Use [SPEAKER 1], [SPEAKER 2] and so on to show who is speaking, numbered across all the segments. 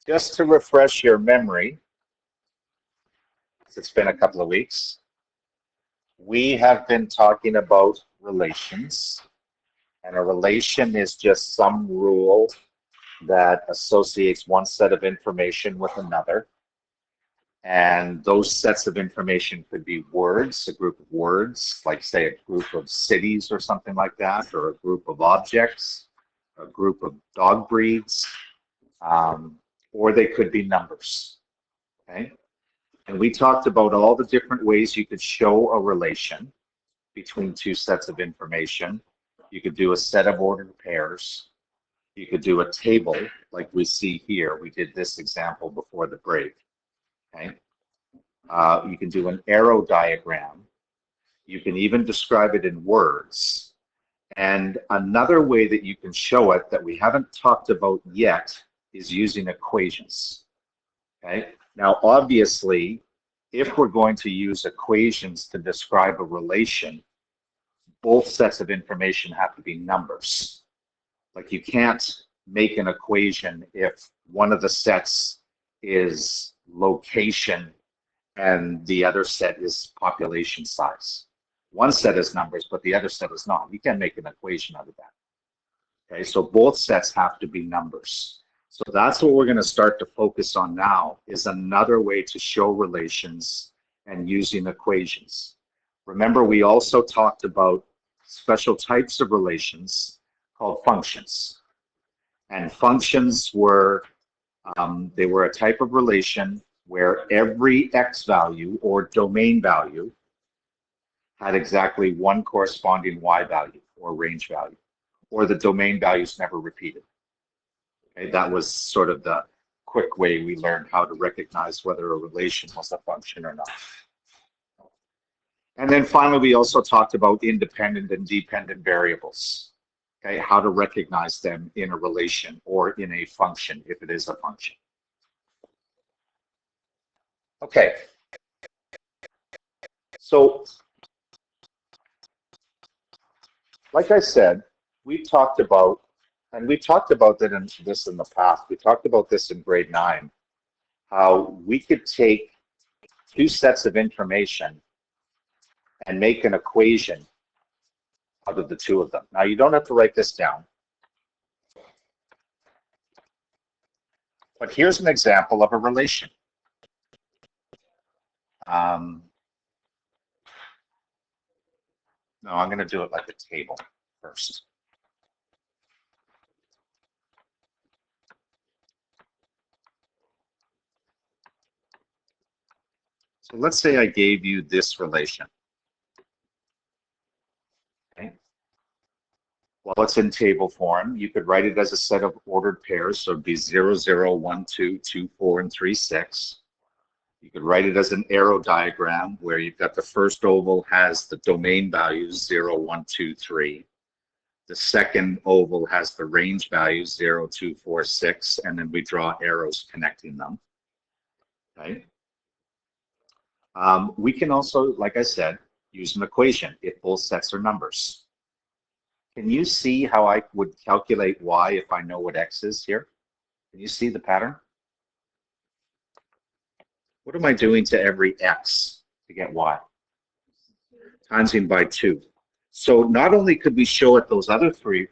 [SPEAKER 1] Just to refresh your memory, it's been a couple of weeks, we have been talking about relations, and a relation is just some rule that associates one set of information with another. And those sets of information could be words, a group of words, like say a group of cities or something like that, or a group of objects, a group of dog breeds, or they could be numbers, okay? And we talked about all the different ways you could show a relation between two sets of information. You could do a set of ordered pairs. You could do a table like we see here. We did this example before the break, okay? You can do an arrow diagram. You can even describe it in words. And another way that you can show it that we haven't talked about yet is using equations, okay? Now, obviously, if we're going to use equations to describe a relation, both sets of information have to be numbers. Like you can't make an equation if one of the sets is location and the other set is population size. One set is numbers, but the other set is not. You can't make an equation out of that. Okay, so both sets have to be numbers. So that's what we're going to start to focus on now, is another way to show relations and using equations. Remember, we also talked about special types of relations called functions. And functions were, they were a type of relation where every x value or domain value had exactly one corresponding y value or range value, or the domain values never repeated. Okay, that was sort of the quick way we learned how to recognize whether a relation was a function or not. And then finally, we also talked about independent and dependent variables. Okay, how to recognize them in a relation or in a function if it is a function. Okay, so like I said, we talked about, and we talked about this in the past, we talked about this in grade 9, how we could take two sets of information and make an equation out of the two of them. Now, you don't have to write this down, but here's an example of a relation. No, I'm going to do it like a table first. So let's say I gave you this relation. Okay. Well, it's in table form. You could write it as a set of ordered pairs. So it'd be 0, 0, 1, 2, 2, 4, and 3, 6. You could write it as an arrow diagram where you've got the first oval has the domain values 0, 1, 2, 3. The second oval has the range values 0, 2, 4, 6, and then we draw arrows connecting them. Okay. We can also, like I said, use an equation if both sets are numbers. Can you see how I would calculate y if I know what x is here? Can you see the pattern? What am I doing to every x to get y? Timesing by 2. So not only could we show it those other three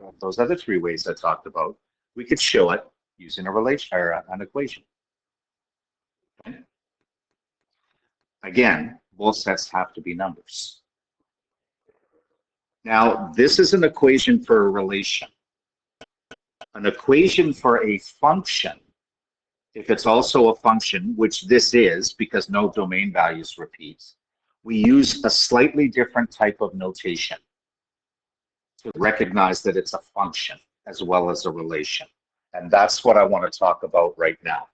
[SPEAKER 1] ways I talked about, we could show it using a relation or an equation. Okay. Again, both sets have to be numbers. Now, this is an equation for a relation. An equation for a function, if it's also a function, which this is because no domain values repeat, we use a slightly different type of notation to recognize that it's a function as well as a relation. And that's what I want to talk about right now.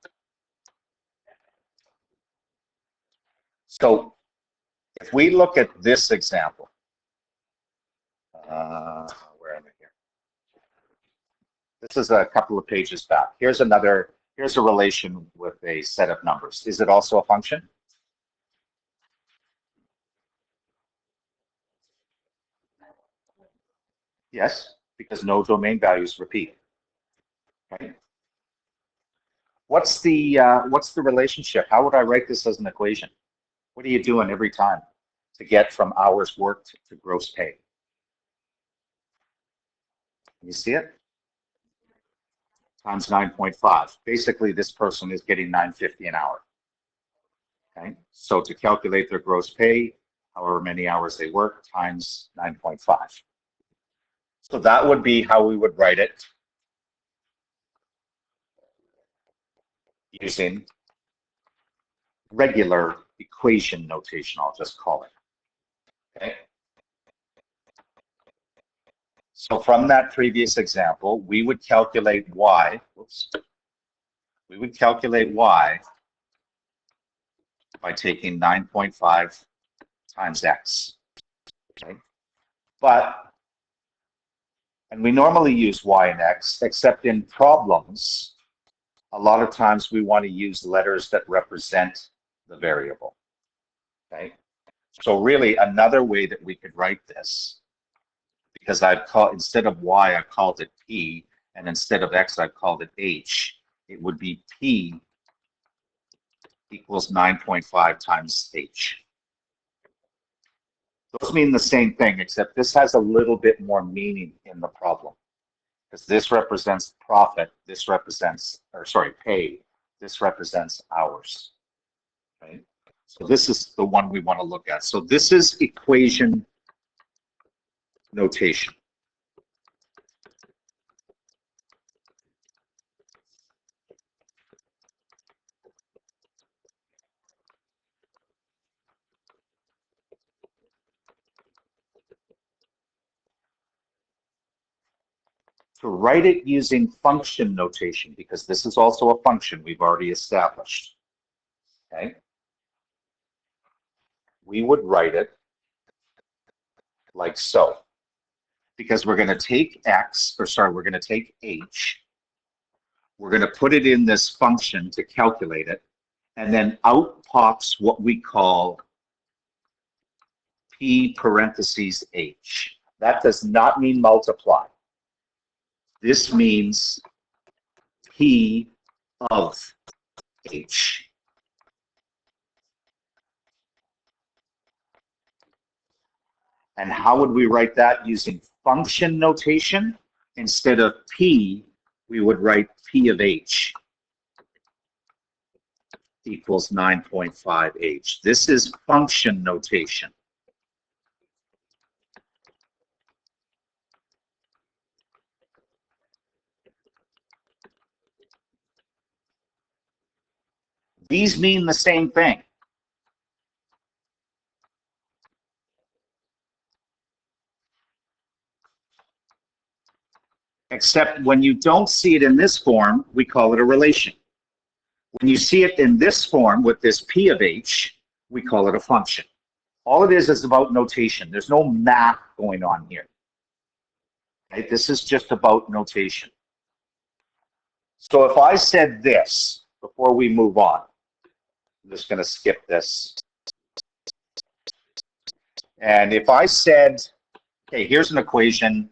[SPEAKER 1] So if we look at this example, where am I here? This is a couple of pages back. Here's a relation with a set of numbers. Is it also a function? Yes, because no domain values repeat. Okay. what's the relationship? How would I write this as an equation? What are you doing every time to get from hours worked to gross pay? You see it? Times 9.5. Basically, this person is getting $9.50 an hour. Okay, so to calculate their gross pay, however many hours they work, times 9.5. So that would be how we would write it using regular equation notation, I'll just call it. Okay. So from that previous example, we would calculate y. Whoops. We would calculate y by taking 9.5 times x. Okay. And we normally use y and x, except in problems, a lot of times we want to use letters that represent the variable. Okay. So really another way that we could write this, because I've called, instead of y, I've called it p, and instead of x, I've called it h, it would be p equals 9.5 times h. Those mean the same thing, except this has a little bit more meaning in the problem. Because this represents profit, this represents, or sorry, pay, this represents hours. Right? So this is the one we want to look at. So this is equation notation. To write it using function notation, because this is also a function we've already established. Okay? We would write it like so. Because we're going to take x, or sorry, we're going to take h, we're going to put it in this function to calculate it, and then out pops what we call p parentheses h. That does not mean multiply. This means p of h. And how would we write that using function notation? Instead of p, we would write p of h equals 9.5h. This is function notation. These mean the same thing. Except when you don't see it in this form, we call it a relation. When you see it in this form with this p of h, we call it a function. All it is about notation. There's no math going on here. Right? This is just about notation. So if I said this, before we move on, I'm just going to skip this. And if I said, okay, here's an equation,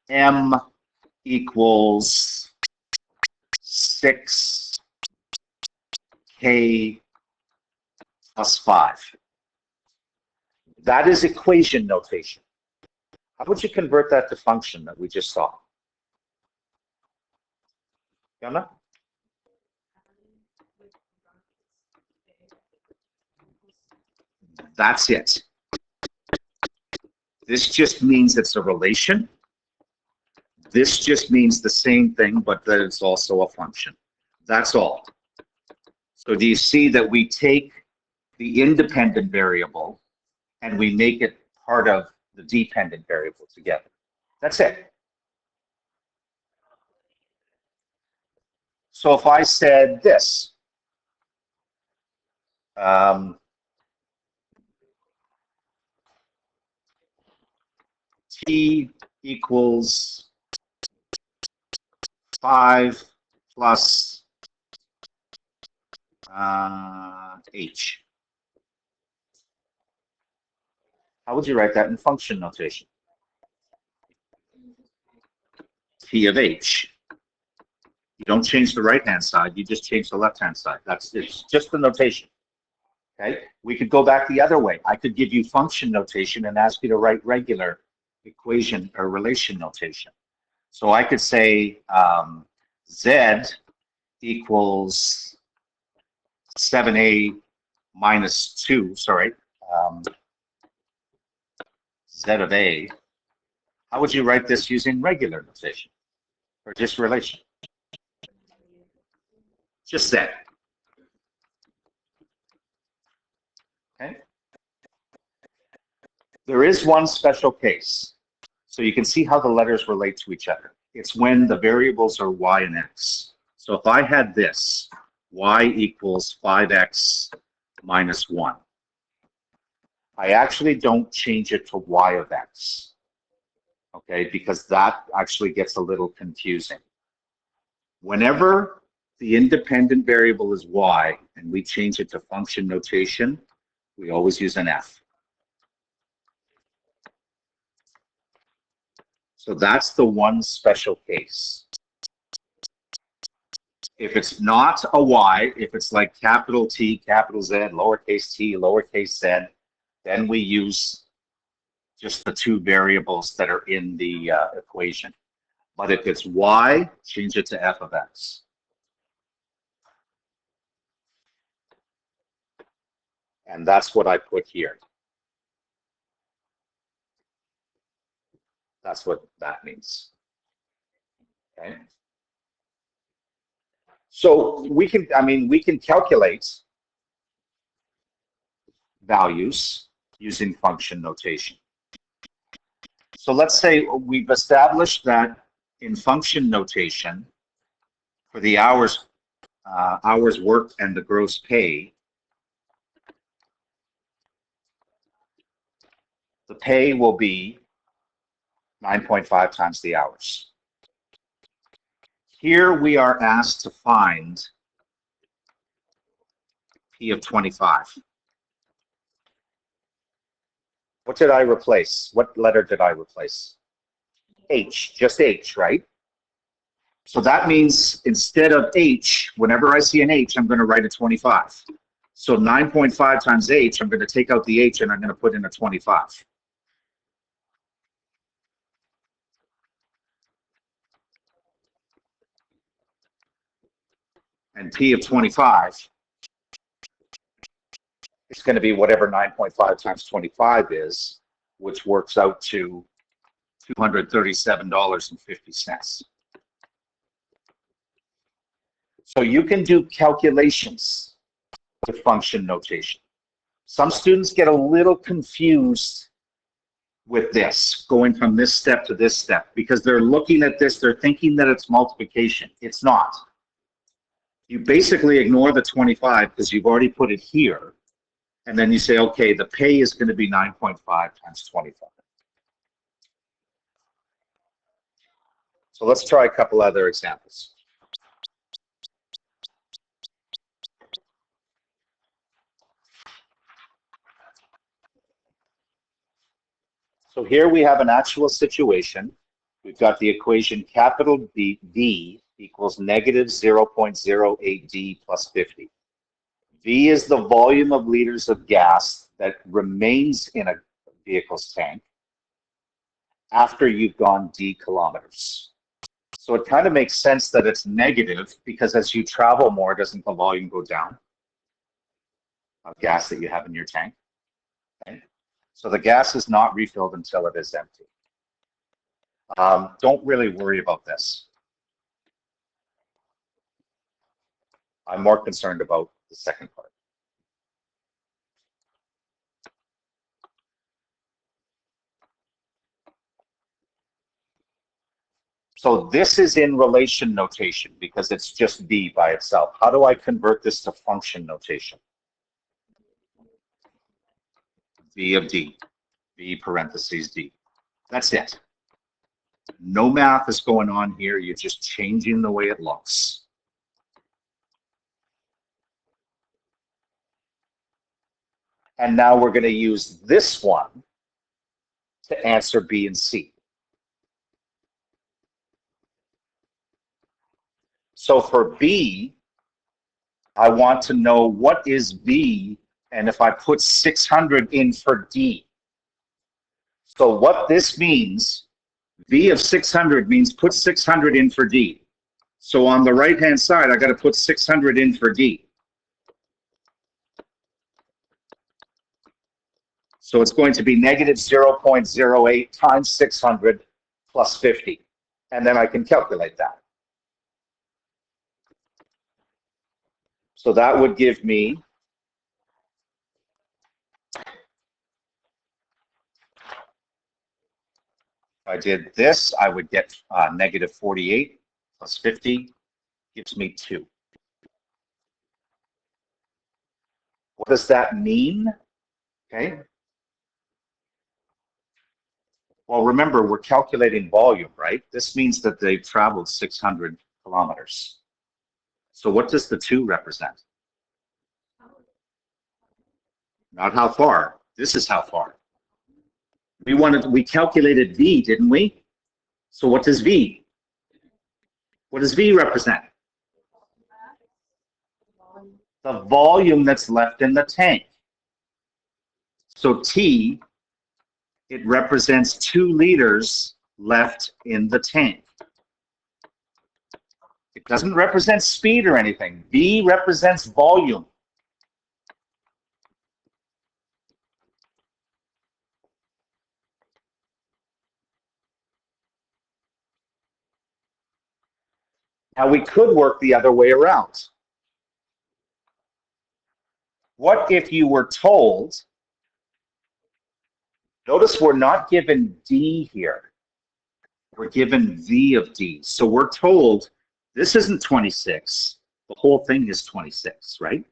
[SPEAKER 1] m equals 6k plus 5. That is equation notation. How would you convert that to function that we just saw? Yama? That's it. This just means it's a relation. This just means the same thing, but that it's also a function. That's all. So do you see that we take the independent variable and we make it part of the dependent variable together? That's it. So if I said this, t equals 5 plus h. How would you write that in function notation? P of H. You don't change the right-hand side, you just change the left-hand side. It's just the notation. Okay, we could go back the other way. I could give you function notation and ask you to write regular equation or relation notation. So I could say Z equals 7a minus 2, sorry, Z of a. How would you write this using regular notation or just relation? Just Z. Okay. There is one special case. So you can see how the letters relate to each other. It's when the variables are y and x. So if I had this, y equals 5x minus 1, I actually don't change it to y of x, okay, because that actually gets a little confusing. Whenever the independent variable is y and we change it to function notation, we always use an f. So that's the one special case. If it's not a y, if it's like capital T, capital Z, lowercase t, lowercase z, then we use just the two variables that are in the equation. But if it's y, change it to f of x. And that's what I put here. That's what that means. Okay. So we can, we can calculate values using function notation. So let's say we've established that in function notation for the hours worked and the gross pay, the pay will be 9.5 times the hours. Here we are asked to find P of 25. What did I replace? What letter did I replace? H, just H, right? So that means instead of H, whenever I see an H, I'm going to write a 25. So 9.5 times H, I'm going to take out the H and I'm going to put in a 25. And P of 25 is going to be whatever 9.5 times 25 is, which works out to $237.50. So you can do calculations with function notation. Some students get a little confused with this, going from this step to this step, because they're looking at this, they're thinking that it's multiplication. It's not. You basically ignore the 25 because you've already put it here, and then you say, okay, the pay is going to be 9.5 times 25. So let's try a couple other examples. So here we have an actual situation. We've got the equation capital V equals negative 0.08 D plus 50. V is the volume of liters of gas that remains in a vehicle's tank after you've gone D kilometers. So it kind of makes sense that it's negative because as you travel more, doesn't the volume go down of gas that you have in your tank? Okay. So the gas is not refilled until it is empty. Don't really worry about this. I'm more concerned about the second part. So this is in relation notation because it's just V by itself. How do I convert this to function notation? V of D, V parentheses D. That's it. No math is going on here. You're just changing the way it looks. And now we're going to use this one to answer B and C. So for B, I want to know what is V, and if I put 600 in for D. So what this means, V of 600 means put 600 in for D. So on the right-hand side, I got to put 600 in for D. So it's going to be negative 0.08 times 600 plus 50. And then I can calculate that. So that would give me if I did this, I would get negative 48 plus 50 gives me 2. What does that mean? Okay. Well, remember, we're calculating volume, right? This means that they've traveled 600 kilometers. So what does the 2 represent? Not how far. This is how far. We calculated V, didn't we? So what does V? What does V represent? The volume that's left in the tank. So T, it represents 2 liters left in the tank. It doesn't represent speed or anything. V represents volume. Now we could work the other way around. What if you were told, notice we're not given D here. We're given V of D. So we're told this isn't 26. The whole thing is 26, right?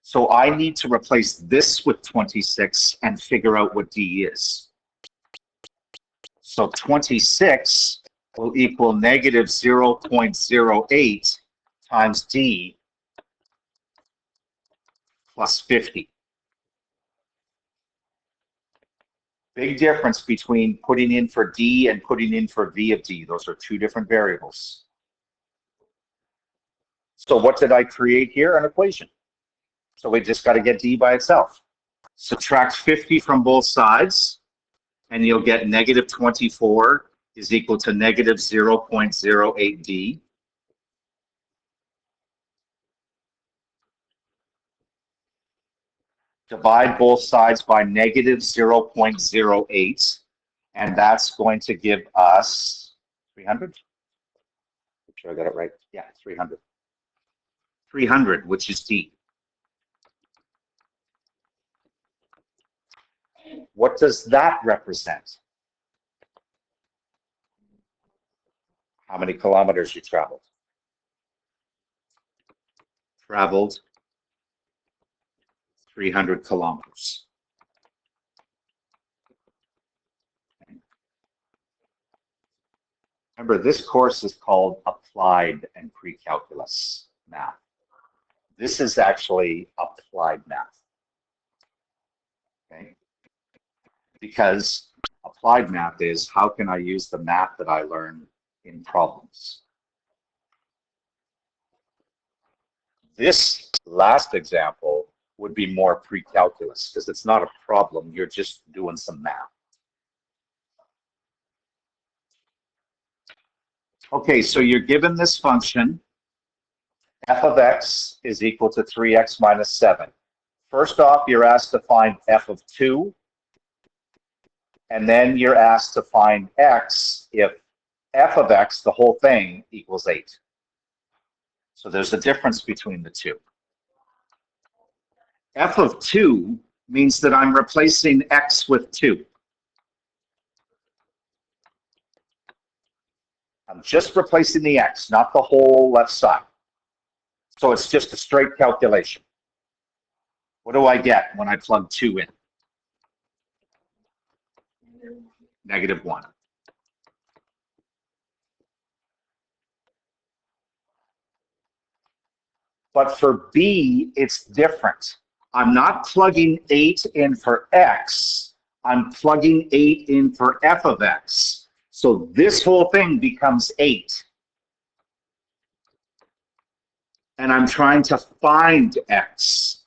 [SPEAKER 1] So I need to replace this with 26 and figure out what D is. So 26 will equal negative 0.08 times D plus 50. Big difference between putting in for D and putting in for V of D. Those are 2 different variables. So what did I create here? An equation. So we just got to get D by itself. Subtract 50 from both sides, and you'll get negative 24 is equal to negative 0.08 D. Divide both sides by negative 0.08, and that's going to give us 300. Make sure I got it right. Yeah, 300. 300, which is D. What does that represent? How many kilometers you traveled? Traveled 300 kilometers. Remember, this course is called Applied and Pre-Calculus Math. This is actually applied math. Okay? Because applied math is how can I use the math that I learned in problems. This last example would be more pre-calculus because it's not a problem, you're just doing some math. Okay, so you're given this function, f of x is equal to 3x minus 7. First off, you're asked to find f of 2, and then you're asked to find x if f of x, the whole thing, equals 8. So there's a difference between the two. F of 2 means that I'm replacing x with 2. I'm just replacing the x, not the whole left side. So it's just a straight calculation. What do I get when I plug 2 in? Negative 1. But for B, it's different. I'm not plugging 8 in for x. I'm plugging 8 in for f of x. So this whole thing becomes 8. and I'm trying to find x.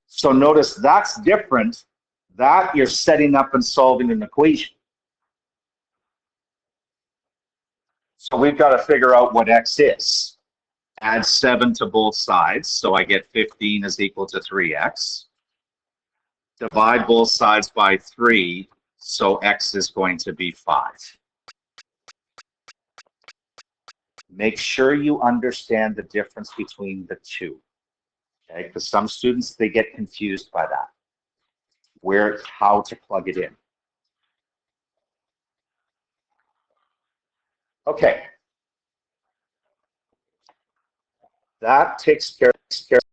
[SPEAKER 1] So notice that's different. That you're setting up and solving an equation. So we've got to figure out what x is. Add 7 to both sides, so I get 15 is equal to 3x. Divide both sides by 3, so x is going to be 5. Make sure you understand the difference between the two, okay? Because some students, they get confused by that, how to plug it in. Okay. That takes care